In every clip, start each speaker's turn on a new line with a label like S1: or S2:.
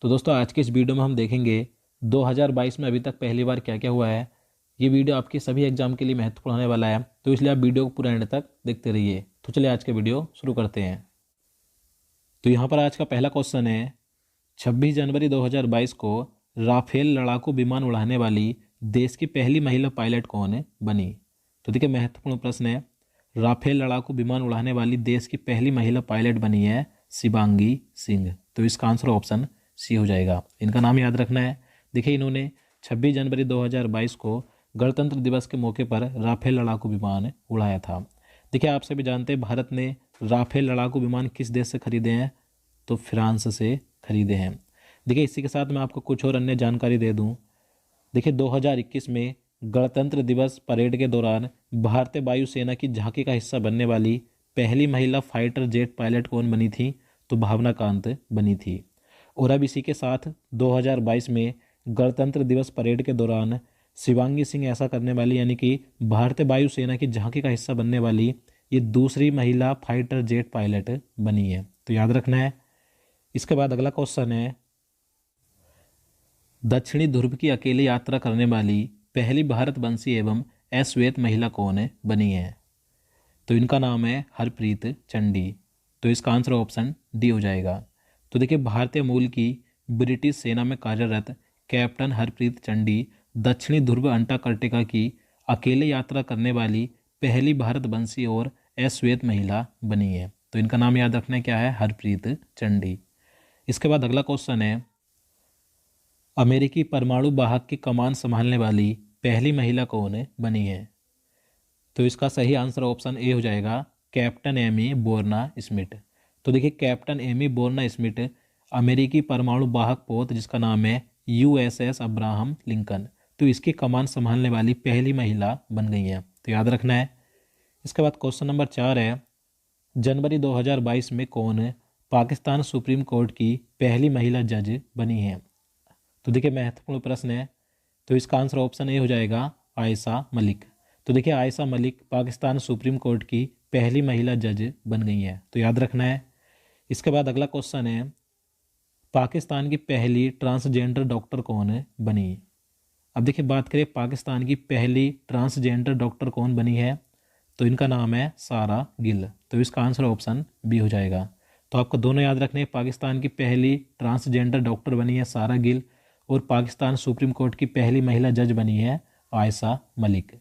S1: तो दोस्तों आज की इस वीडियो में हम देखेंगे 2022 में अभी तक पहली बार क्या क्या हुआ है। ये वीडियो आपके सभी एग्जाम के लिए महत्वपूर्ण होने वाला है, तो इसलिए आप वीडियो को पूरा एंड तक देखते रहिए। तो चलिए आज का वीडियो शुरू करते हैं। तो यहाँ पर आज का पहला क्वेश्चन है, 26 जनवरी 2022 को राफेल लड़ाकू विमान उड़ाने वाली देश की पहली महिला पायलट कौन बनी। तो देखिए महत्वपूर्ण प्रश्न है, राफेल लड़ाकू विमान उड़ाने वाली देश की पहली महिला पायलट बनी है शिवांगी सिंह। तो इसका आंसर ऑप्शन सी हो जाएगा। इनका नाम याद रखना है। देखिए इन्होंने 26 जनवरी 2022 को गणतंत्र दिवस के मौके पर राफेल लड़ाकू विमान उड़ाया था। देखिए आप सभी जानते हैं भारत ने राफेल लड़ाकू विमान किस देश से खरीदे हैं, तो फ्रांस से खरीदे हैं। देखिए इसी के साथ मैं आपको कुछ और अन्य जानकारी दे दूं। देखिए 2021 में गणतंत्र दिवस परेड के दौरान भारतीय वायुसेना की झांकी का हिस्सा बनने वाली पहली महिला फाइटर जेट पायलट कौन बनी थी, तो भावना कांत बनी थी। और अब इसी के साथ 2022 में गणतंत्र दिवस परेड के दौरान शिवांगी सिंह ऐसा करने वाली, यानी कि भारतीय वायुसेना की झांकी का हिस्सा बनने वाली ये दूसरी महिला फाइटर जेट पायलट बनी है। तो याद रखना है। इसके बाद अगला क्वेश्चन है, दक्षिणी ध्रुव की अकेली यात्रा करने वाली पहली भारतवंशी एवं अश्वेत महिला कौन बनी है। तो इनका नाम है हरप्रीत चंडी। तो इसका आंसर ऑप्शन डी हो जाएगा। तो देखिए भारतीय मूल की ब्रिटिश सेना में कार्यरत कैप्टन हरप्रीत चंडी दक्षिणी ध्रुव अंटार्कटिका की अकेले यात्रा करने वाली पहली भारतवंशी और अश्वेत महिला बनी है। तो इनका नाम याद रखना क्या है, हरप्रीत चंडी। इसके बाद अगला क्वेश्चन है, अमेरिकी परमाणु वाहक की कमान संभालने वाली पहली महिला कौन बनी है। तो इसका सही आंसर ऑप्शन ए हो जाएगा, कैप्टन एमी बोर्ना स्मिथ। तो देखिए कैप्टन एमी बोर्ना स्मिथ अमेरिकी परमाणु वाहक पोत जिसका नाम है यूएसएस अब्राहम लिंकन, तो इसकी कमान संभालने वाली पहली महिला बन गई हैं। तो याद रखना है। इसके बाद क्वेश्चन नंबर 4 है, जनवरी 2022 में कौन पाकिस्तान सुप्रीम कोर्ट की पहली महिला जज बनी है। तो देखिए महत्वपूर्ण प्रश्न है। तो इसका आंसर ऑप्शन ए हो जाएगा, आयशा मलिक। तो देखिए आयशा मलिक पाकिस्तान सुप्रीम कोर्ट की पहली महिला जज बन गई है। तो याद रखना है। इसके बाद अगला क्वेश्चन है, पाकिस्तान की पहली ट्रांसजेंडर डॉक्टर कौन बनी। अब देखिए बात करें पाकिस्तान की पहली ट्रांसजेंडर डॉक्टर कौन बनी है, तो इनका नाम है सारा गिल। तो इसका आंसर ऑप्शन बी हो जाएगा। तो आपको दोनों याद रखने, पाकिस्तान की पहली ट्रांसजेंडर डॉक्टर बनी है सारा गिल और पाकिस्तान सुप्रीम कोर्ट की पहली महिला जज बनी है आयशा मलिक।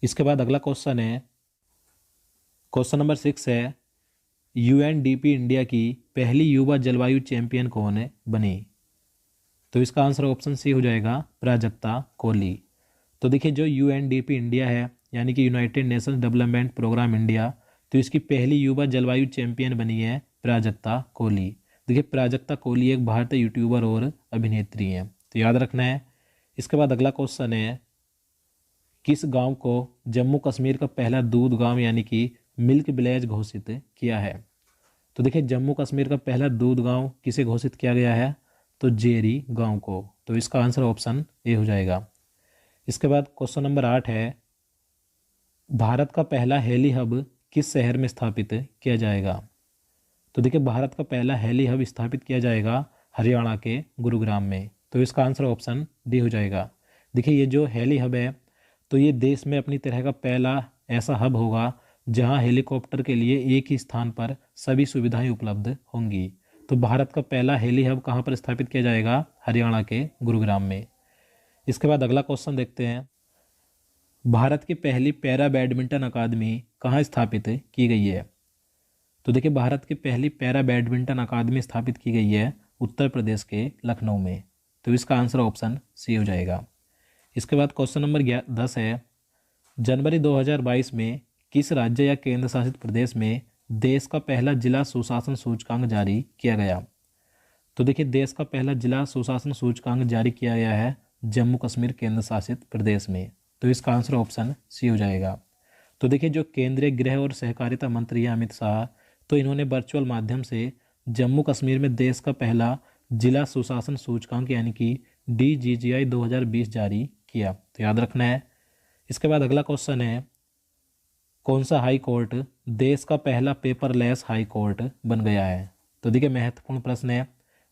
S1: इसके बाद अगला क्वेश्चन है, क्वेश्चन नंबर 6 है, यूएनडीपी इंडिया की पहली युवा जलवायु चैंपियन कौन बनी। तो इसका आंसर ऑप्शन सी हो जाएगा, प्राजक्ता कोहली। तो देखिए जो यूएनडीपी इंडिया है यानी कि United Nations Development Programme India, तो इसकी पहली युवा जलवायु चैंपियन बनी है प्राजक्ता कोहली। देखिए प्राजक्ता कोहली एक भारतीय यूट्यूबर और अभिनेत्री हैं। तो याद रखना है। इसके बाद अगला क्वेश्चन है, किस गांव को जम्मू कश्मीर का पहला दूध गांव यानी कि मिल्क विलेज घोषित किया है। तो देखिए जम्मू कश्मीर का पहला दूध गांव किसे घोषित किया गया है, तो जेरी गांव को। तो इसका आंसर ऑप्शन ए हो जाएगा। इसके बाद क्वेश्चन नंबर 8 है, भारत का पहला हेली हब किस शहर में स्थापित किया जाएगा। तो देखिए भारत का पहला हेली हब स्थापित किया जाएगा हरियाणा के गुरुग्राम में। तो इसका आंसर ऑप्शन डी हो जाएगा। देखिए ये जो हेली हब है, तो ये देश में अपनी तरह का पहला ऐसा हब होगा जहां हेलीकॉप्टर के लिए एक ही स्थान पर सभी सुविधाएं उपलब्ध होंगी। तो भारत का पहला हेली हब कहां पर स्थापित किया जाएगा, हरियाणा के गुरुग्राम में। इसके बाद अगला क्वेश्चन देखते हैं, भारत की पहली पैरा बैडमिंटन अकादमी कहां स्थापित की गई है। तो देखिए भारत की पहली पैरा बैडमिंटन अकादमी स्थापित की गई है उत्तर प्रदेश के लखनऊ में। तो इसका आंसर ऑप्शन सी हो जाएगा। इसके बाद क्वेश्चन नंबर 10 है, जनवरी 2022 में किस राज्य या केंद्र शासित प्रदेश में देश का पहला जिला सुशासन सूचकांक जारी किया गया। तो देखिए देश का पहला जिला सुशासन सूचकांक जारी किया गया है जम्मू कश्मीर केंद्र शासित प्रदेश में। तो इसका आंसर ऑप्शन सी हो जाएगा। तो देखिए जो केंद्रीय गृह और सहकारिता मंत्री हैं अमित शाह, तो इन्होंने वर्चुअल माध्यम से जम्मू कश्मीर में देश का पहला जिला सुशासन सूचकांक यानी कि DGGI 2020 जारी किया। तो याद रखना है। इसके बाद अगला क्वेश्चन है, कौन सा हाई कोर्ट देश का पहला पेपरलेस हाई कोर्ट बन गया है। तो देखिए महत्वपूर्ण प्रश्न है।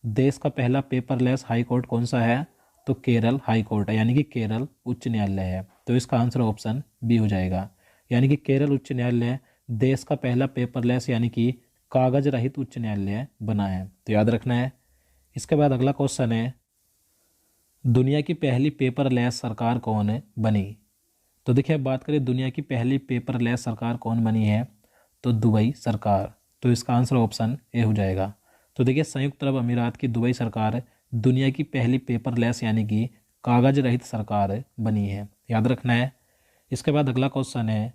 S1: देश का पहला पेपरलेस हाई कोर्ट कौन सा है? तो केरल हाई कोर्ट है, यानी कि केरल उच्च न्यायालय है। तो इसका आंसर ऑप्शन बी हो जाएगा, यानी कि केरल उच्च न्यायालय देश का पहला पेपरलेस यानी कि कागज रहित उच्च न्यायालय बना है। तो याद रखना है। इसके बाद अगला क्वेश्चन है, दुनिया की पहली पेपरलेस सरकार कौन बनी? तो देखिए, अब बात करें दुनिया की पहली पेपरलेस सरकार कौन बनी है, तो दुबई सरकार। तो इसका आंसर ऑप्शन ए हो जाएगा। तो देखिए, संयुक्त अरब अमीरात की दुबई सरकार दुनिया की पहली पेपरलेस यानी कि कागज रहित सरकार बनी है, याद रखना है। इसके बाद अगला क्वेश्चन है,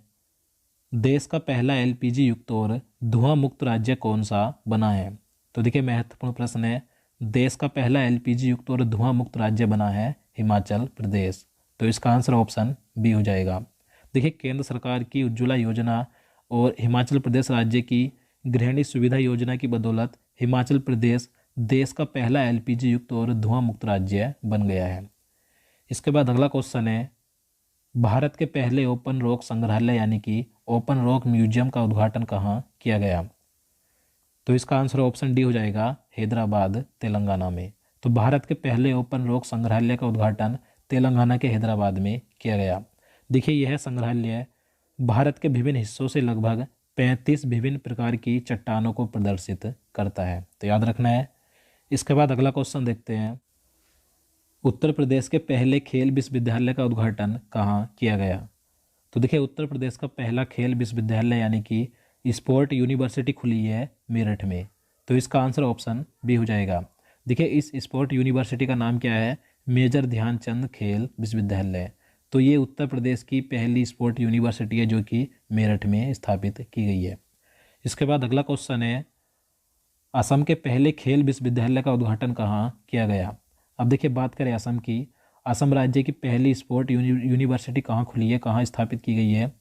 S1: देश का पहला एलपीजी युक्त और धुआं मुक्त राज्य कौन सा बना है? तो देखिए, महत्वपूर्ण प्रश्न है। देश का पहला एलपीजी युक्त और धुआं मुक्त राज्य बना है हिमाचल प्रदेश। तो इसका आंसर ऑप्शन बी हो जाएगा। देखिए, केंद्र सरकार की उज्ज्वला योजना और हिमाचल प्रदेश राज्य की गृहिणी सुविधा योजना की बदौलत हिमाचल प्रदेश देश का पहला एलपीजी युक्त और धुआं मुक्त राज्य बन गया है। इसके बाद अगला क्वेश्चन है, भारत के पहले ओपन रॉक संग्रहालय यानी कि ओपन रॉक म्यूजियम का उद्घाटन कहाँ किया गया? तो इसका आंसर ऑप्शन डी हो जाएगा, हैदराबाद तेलंगाना में। तो भारत के पहले ओपन रॉक संग्रहालय का उद्घाटन तेलंगाना के हैदराबाद में किया गया। देखिए, यह संग्रहालय भारत के विभिन्न हिस्सों से लगभग 35 विभिन्न प्रकार की चट्टानों को प्रदर्शित करता है। तो याद रखना है। इसके बाद अगला क्वेश्चन देखते हैं, उत्तर प्रदेश के पहले खेल विश्वविद्यालय का उद्घाटन कहाँ किया गया? तो देखिए, उत्तर प्रदेश का पहला खेल विश्वविद्यालय यानी कि स्पोर्ट यूनिवर्सिटी खुली है मेरठ में। तो इसका आंसर ऑप्शन बी हो जाएगा। देखिए, इस स्पोर्ट यूनिवर्सिटी का नाम क्या है? मेजर ध्यानचंद खेल विश्वविद्यालय। तो ये उत्तर प्रदेश की पहली स्पोर्ट यूनिवर्सिटी है जो कि मेरठ में स्थापित की गई है। इसके बाद अगला क्वेश्चन है, असम के पहले खेल विश्वविद्यालय का उद्घाटन कहाँ किया गया? अब देखिए, बात करें असम की, असम राज्य की पहली स्पोर्ट यूनिवर्सिटी कहाँ खुली है, कहाँ स्थापित की गई है?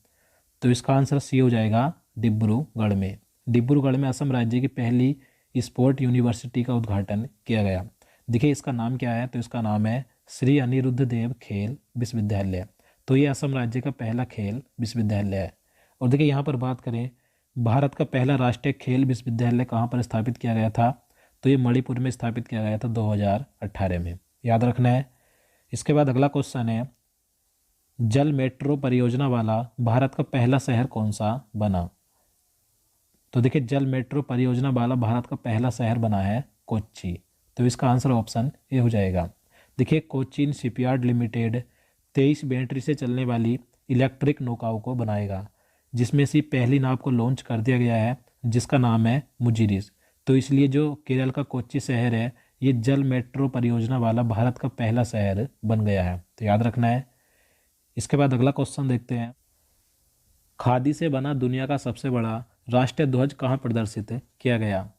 S1: तो इसका आंसर सी हो जाएगा, डिब्रूगढ़ में। डिब्रूगढ़ में असम राज्य की पहली स्पोर्ट यूनिवर्सिटी का उद्घाटन किया गया। देखिए, इसका नाम क्या है? तो इसका नाम है श्री अनिरुद्ध देव खेल विश्वविद्यालय। तो ये असम राज्य का पहला खेल विश्वविद्यालय है। और देखिए, यहाँ पर बात करें भारत का पहला राष्ट्रीय खेल विश्वविद्यालय कहाँ पर स्थापित किया गया था? तो ये मणिपुर में स्थापित किया गया था 2018 में, याद रखना है। इसके बाद अगला क्वेश्चन है, जल मेट्रो परियोजना वाला भारत का पहला शहर कौन सा बना? तो देखिए, जल मेट्रो परियोजना वाला भारत का पहला शहर बना है कोच्चि। तो इसका आंसर ऑप्शन ए हो जाएगा। देखिए, कोचीन शिपयार्ड लिमिटेड 23 बैटरी से चलने वाली इलेक्ट्रिक नौकाओं को बनाएगा, जिसमें से पहली नाव को लॉन्च कर दिया गया है जिसका नाम है मुजिरिस। तो इसलिए जो केरल का कोच्चि शहर है, ये जल मेट्रो परियोजना वाला भारत का पहला शहर बन गया है। तो याद रखना है। इसके बाद अगला क्वेश्चन देखते हैं, खादी से बना दुनिया का सबसे बड़ा राष्ट्रीय ध्वज कहाँ प्रदर्शित किया गया?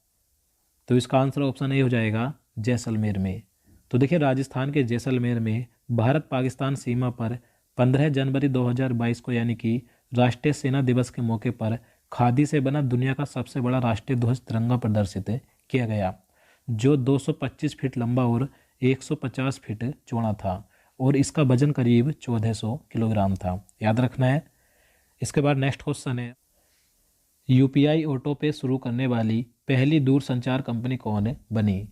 S1: तो इसका आंसर ऑप्शन ए हो जाएगा, जैसलमेर में। तो देखिए, राजस्थान के जैसलमेर में भारत पाकिस्तान सीमा पर 15 जनवरी 2022 को यानी कि राष्ट्रीय सेना दिवस के मौके पर खादी से बना दुनिया का सबसे बड़ा राष्ट्रीय ध्वज तिरंगा प्रदर्शित किया गया, जो 225 फीट लंबा और 150 फीट चौड़ा था और इसका वजन करीब 1400 किलोग्राम था, याद रखना है। इसके बाद नेक्स्ट क्वेश्चन है, यूपीआई ऑटो पे शुरू करने वाली पहली दूरसंचार कंपनी कौन बनी?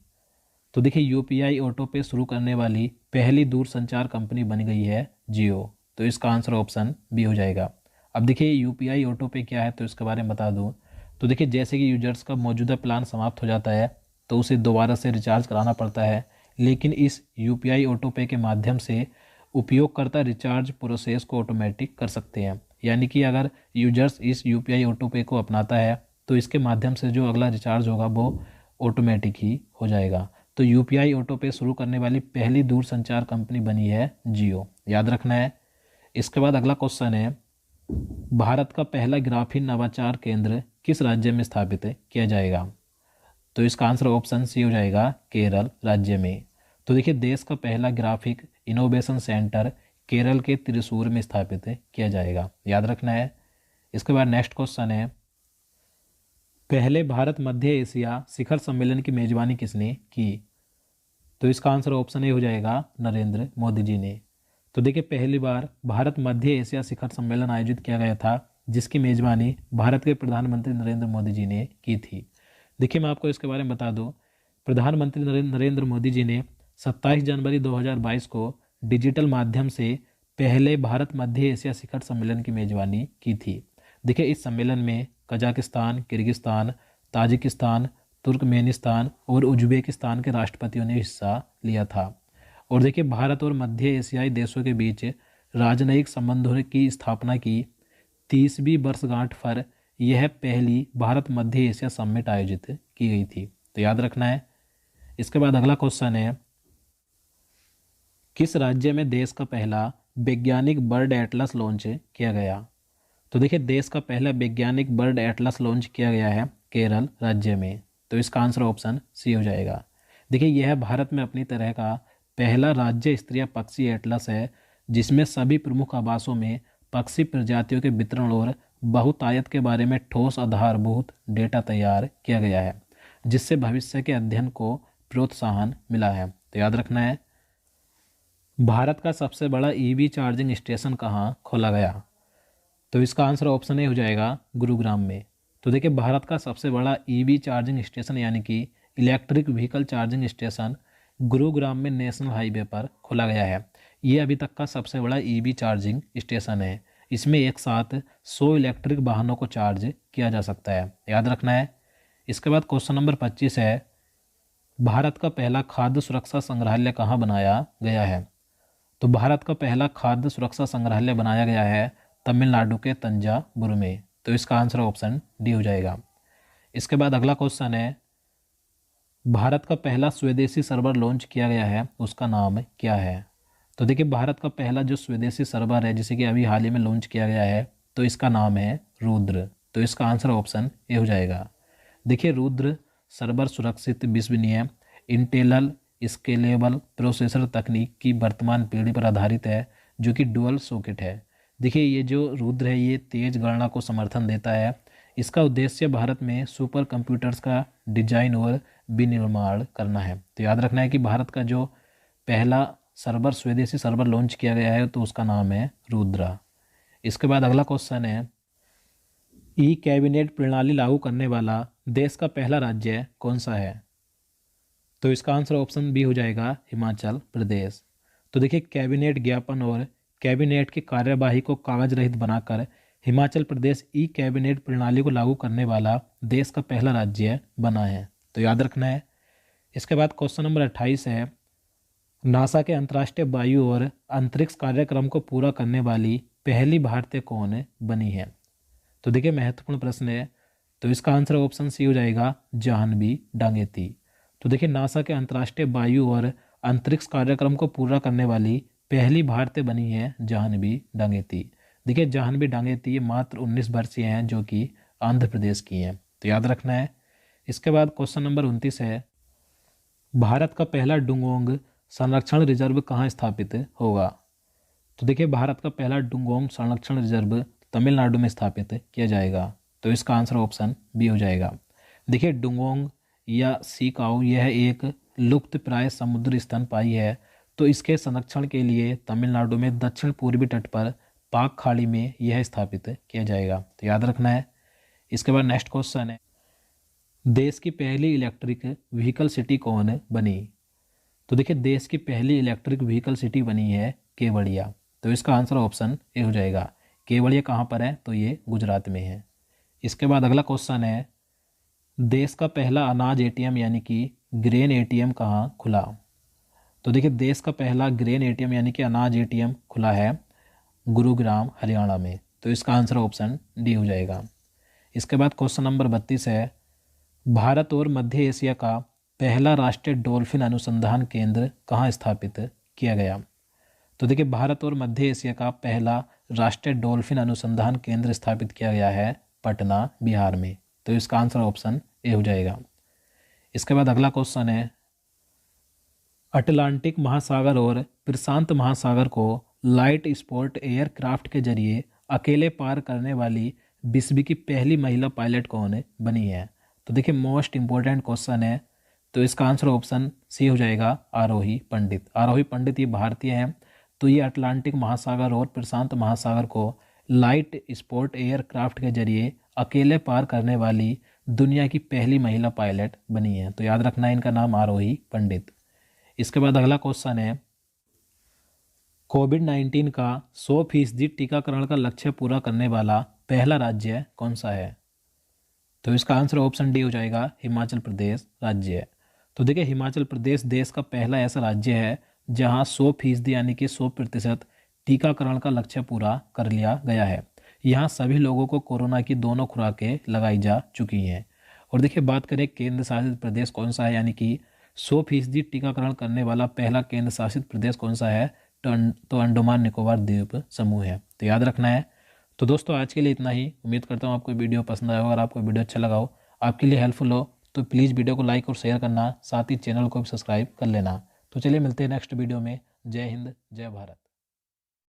S1: तो देखिए, यूपीआई ऑटो पे शुरू करने वाली पहली दूरसंचार कंपनी बन गई है जियो। तो इसका आंसर ऑप्शन बी हो जाएगा। अब देखिए, यूपीआई ऑटो पे क्या है तो इसके बारे में बता दूं। तो देखिए, जैसे कि यूजर्स का मौजूदा प्लान समाप्त हो जाता है तो उसे दोबारा से रिचार्ज कराना पड़ता है, लेकिन इस यूपीआई ऑटो पे के माध्यम से उपयोगकर्ता रिचार्ज प्रोसेस को ऑटोमेटिक कर सकते हैं। यानी कि अगर यूजर्स इस यूपीआई ऑटो पे को अपनाता है तो इसके माध्यम से जो अगला रिचार्ज होगा वो ऑटोमेटिक ही हो जाएगा। तो यूपीआई ऑटो पे शुरू करने वाली पहली दूरसंचार कंपनी बनी है जियो, याद रखना है। इसके बाद अगला क्वेश्चन है, भारत का पहला ग्राफीन नवाचार केंद्र किस राज्य में स्थापित किया जाएगा? तो इसका आंसर ऑप्शन सी हो जाएगा, केरल राज्य में। तो देखिए, देश का पहला ग्राफिक इनोवेशन सेंटर केरल के त्रिशूर में स्थापित किया जाएगा, याद रखना है। इसके बाद नेक्स्ट क्वेश्चन है, पहले भारत मध्य एशिया शिखर सम्मेलन की मेजबानी किसने की? तो इसका आंसर ऑप्शन ए हो जाएगा, नरेंद्र मोदी जी ने। तो देखिए, पहली बार भारत मध्य एशिया शिखर सम्मेलन आयोजित किया गया था जिसकी मेजबानी भारत के प्रधानमंत्री नरेंद्र मोदी जी ने की थी। देखिए, मैं आपको इसके बारे में बता दूं, प्रधानमंत्री नरेंद्र मोदी जी ने 27 जनवरी 2022 को डिजिटल माध्यम से पहले भारत मध्य एशिया शिखर सम्मेलन की मेजबानी की थी। देखिए इस सम्मेलन में कजाकिस्तान, किर्गिस्तान, ताजिकिस्तान, तुर्कमेनिस्तान और उज्बेकिस्तान के राष्ट्रपतियों ने हिस्सा लिया था। और देखिए भारत और मध्य एशियाई देशों के बीच राजनयिक संबंधों की स्थापना की 30वीं वर्षगांठ पर यह पहली भारत मध्य एशिया समिट आयोजित की गई थी, तो याद रखना है। इसके बाद अगला क्वेश्चन है, किस राज्य में देश का पहला वैज्ञानिक बर्ड एटलस लॉन्च किया गया? तो देखिए देश का पहला वैज्ञानिक बर्ड एटलस लॉन्च किया गया है केरल राज्य में, तो इसका आंसर ऑप्शन सी हो जाएगा। देखिए यह भारत में अपनी तरह का पहला राज्य स्तरीय पक्षी एटलस है, जिसमें सभी प्रमुख आवासों में पक्षी प्रजातियों के वितरण और बहुतायत के बारे में ठोस आधारभूत डेटा तैयार किया गया है, जिससे भविष्य के अध्ययन को प्रोत्साहन मिला है। तो याद रखना है। भारत का सबसे बड़ा ईवी चार्जिंग स्टेशन कहाँ खोला गया? तो इसका आंसर ऑप्शन ए हो जाएगा गुरुग्राम में। तो देखिए भारत का सबसे बड़ा ईवी चार्जिंग स्टेशन यानी कि electric vehicle charging station Gurugram में नेशनल हाईवे पर खोला गया है। ये अभी तक का सबसे बड़ा ईवी चार्जिंग स्टेशन है। इसमें एक साथ 100 इलेक्ट्रिक वाहनों को चार्ज किया जा सकता है, याद रखना है। इसके बाद क्वेश्चन नंबर 25 है, भारत का पहला खाद्य सुरक्षा संग्रहालय कहाँ बनाया गया है? तो भारत का पहला खाद्य सुरक्षा संग्रहालय बनाया गया है तमिलनाडु के तंजावुर में, तो इसका आंसर ऑप्शन डी हो जाएगा। इसके बाद अगला क्वेश्चन है, भारत का पहला स्वदेशी सर्वर लॉन्च किया गया है, उसका नाम क्या है? तो देखिए भारत का पहला जो स्वदेशी सर्वर है जिसे कि अभी हाल ही में लॉन्च किया गया है, तो इसका नाम है रुद्र, तो इसका आंसर ऑप्शन ए हो जाएगा। देखिए रुद्र सर्वर सुरक्षित, विश्वसनीय, इंटेल स्केलेबल प्रोसेसर तकनीक की वर्तमान पीढ़ी पर आधारित है, जो कि डुअल सॉकेट है। देखिए ये जो रुद्र है ये तेज गणना को समर्थन देता है। इसका उद्देश्य भारत में सुपर कंप्यूटर्स का डिजाइन और विनिर्माण करना है। तो याद रखना है कि भारत का जो पहला सर्वर स्वदेशी सर्वर लॉन्च किया गया है तो उसका नाम है रुद्रा। इसके बाद अगला क्वेश्चन है, ई कैबिनेट प्रणाली लागू करने वाला देश का पहला राज्य कौन सा है? तो इसका आंसर ऑप्शन बी हो जाएगा हिमाचल प्रदेश। तो देखिए कैबिनेट ज्ञापन और कैबिनेट की कार्यवाही को कागज रहित बनाकर हिमाचल प्रदेश ई कैबिनेट प्रणाली को लागू करने वाला देश का पहला राज्य बना है, तो याद रखना है। इसके बाद क्वेश्चन नंबर 28 है, नासा के अंतर्राष्ट्रीय वायु और अंतरिक्ष कार्यक्रम को पूरा करने वाली पहली भारतीय कौन बनी है? तो देखिए महत्वपूर्ण प्रश्न है, तो इसका आंसर ऑप्शन सी हो जाएगा जाह्नवी डांगेती। तो देखिए नासा के अंतर्राष्ट्रीय वायु और अंतरिक्ष कार्यक्रम को पूरा करने वाली पहली भारतीय बनी है जाह्नवी डांगेती। देखिए जाह्नवी डांगेती मात्र 19 वर्षीय हैं, जो कि आंध्र प्रदेश की हैं, तो याद रखना है। इसके बाद क्वेश्चन नंबर 29 है, भारत का पहला डुंगोंग संरक्षण रिजर्व कहाँ स्थापित होगा? तो देखिए भारत का पहला डुंगोंग संरक्षण रिजर्व तमिलनाडु में स्थापित किया जाएगा, तो इसका आंसर ऑप्शन बी हो जाएगा। देखिए डुंगोंग या सीकाऊ यह एक लुप्त प्राय समुद्री स्तनपायी है, तो इसके संरक्षण के लिए तमिलनाडु में दक्षिण पूर्वी तट पर पाक खाड़ी में यह स्थापित किया जाएगा, तो याद रखना है। इसके बाद नेक्स्ट क्वेश्चन है, देश की पहली इलेक्ट्रिक व्हीकल सिटी कौन बनी? तो देखिए देश की पहली इलेक्ट्रिक व्हीकल सिटी बनी है केवड़िया, तो इसका आंसर ऑप्शन ए हो जाएगा। केवड़िया कहाँ पर है? तो ये गुजरात में है। इसके बाद अगला क्वेश्चन है, देश का पहला अनाज एटीएम यानी कि ग्रेन एटीएम कहाँ खुला? तो देखिए देश का पहला ग्रेन एटीएम यानी कि अनाज एटीएम खुला है गुरुग्राम हरियाणा में, तो इसका आंसर ऑप्शन डी हो जाएगा। इसके बाद क्वेश्चन नंबर 32 है, भारत और मध्य एशिया का पहला राष्ट्रीय डॉल्फिन अनुसंधान केंद्र कहाँ स्थापित किया गया? तो देखिए भारत और मध्य एशिया का पहला राष्ट्रीय डॉल्फिन अनुसंधान केंद्र स्थापित किया गया है पटना बिहार में, तो इसका आंसर ऑप्शन ए हो जाएगा। इसके बाद अगला क्वेश्चन है, अटलांटिक महासागर और प्रशांत महासागर को लाइट स्पोर्ट एयरक्राफ्ट के जरिए अकेले पार करने वाली विश्व की पहली महिला पायलट कौन बनी है? तो देखिए मोस्ट इंपॉर्टेंट क्वेश्चन है, तो इसका आंसर ऑप्शन सी हो जाएगा आरोही पंडित। आरोही पंडित ये भारतीय हैं, तो ये अटलांटिक महासागर और प्रशांत महासागर को लाइट स्पोर्ट एयरक्राफ्ट के जरिए अकेले पार करने वाली दुनिया की पहली महिला पायलट बनी है। तो याद रखना है, इनका नाम आरोही पंडित। इसके बाद अगला क्वेश्चन है, कोविड-19 का 100% टीकाकरण का लक्ष्य पूरा करने वाला पहला राज्य कौन सा है? तो इसका आंसर ऑप्शन डी हो जाएगा, हिमाचल प्रदेश राज्य है। तो देखिए, हिमाचल प्रदेश देश का पहला ऐसा राज्य है जहां 100% यानी कि 100% टीकाकरण का लक्ष्य पूरा कर लिया गया है। यहाँ सभी लोगों को कोरोना की दोनों खुराकें लगाई जा चुकी हैं। और देखिए, बात करें केंद्र शासित प्रदेश कौन सा है, यानी कि 100% टीकाकरण करने वाला पहला केंद्र शासित प्रदेश कौन सा है, तो अंडमान निकोबार द्वीप समूह है। तो याद रखना है। तो दोस्तों, आज के लिए इतना ही। उम्मीद करता हूँ आपको वीडियो पसंद आया हो। अगर आपको वीडियो अच्छा लगा हो, आपके लिए हेल्पफुल हो, तो प्लीज़ वीडियो को लाइक और शेयर करना, साथ ही चैनल को भी सब्सक्राइब कर लेना। तो चलिए मिलते हैं नेक्स्ट वीडियो में। जय हिंद, जय भारत।